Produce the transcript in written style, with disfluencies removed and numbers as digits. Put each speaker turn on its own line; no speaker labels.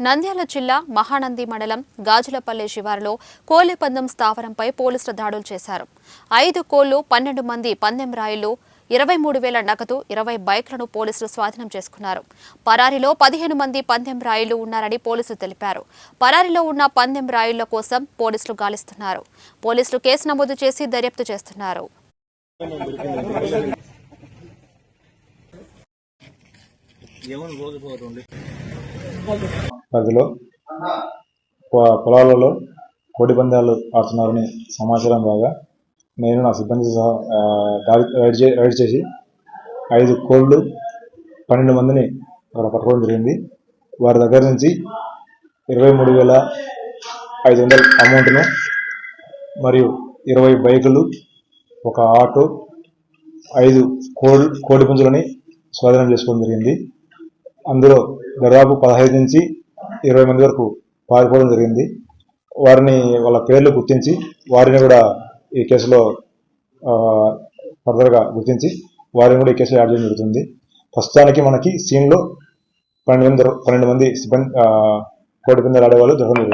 నంద్యాల జిల్లా మహానంది మండలం గాజులపల్లి శివారులో కోళ్ల పందెం స్థావరంపై పోలీసులు దాడులు చేశారు. 5 కోళ్లు, 12 మంది పందెం రాయుళ్లు, 23,000 నగదు, 20 బైక్లను పోలీసులు స్వాధీనం చేసుకున్నారు. పరారీలో 15 మంది పందెం రాయుళ్లు ఉన్నారని పోలీసులు తెలిపారు. పరారీలో ఉన్న పందెం రాయుళ్ల కోసం పోలీసులు గాలిస్తున్నారు. పోలీసులు కేసు నమోదు చేసి దర్యాప్తు చేస్తున్నారు.
పరిధిలో పొలాలలో కోడి పందాలు ఆడుతున్నారని సమాచారం రాగా నేను నా సిబ్బంది సహా రైడ్ చేసి 5 కోళ్లు 12 మందిని అక్కడ పట్టుకోవడం జరిగింది. వారి దగ్గర నుంచి 23,500 అమౌంట్ను మరియు 20 బైకులు, ఒక ఆటో, 5 కోడి పుంజులని స్వాధీనం చేసుకోవడం జరిగింది. అందులో దాదాపు 15 నుంచి 20 మంది వరకు పారిపోవడం జరిగింది. వారిని వాళ్ళ పేర్లు గుర్తించి వారిని కూడా ఈ కేసులో ఫర్దర్గా గుర్తించి వారిని కూడా ఈ కేసులో యాడ్ చేయడం జరుగుతుంది. ప్రస్తుతానికి మనకి సీన్లో 12 మంది సిబ్బంది కోడి పందాలు ఆడేవాళ్ళు దొరకడం జరిగింది.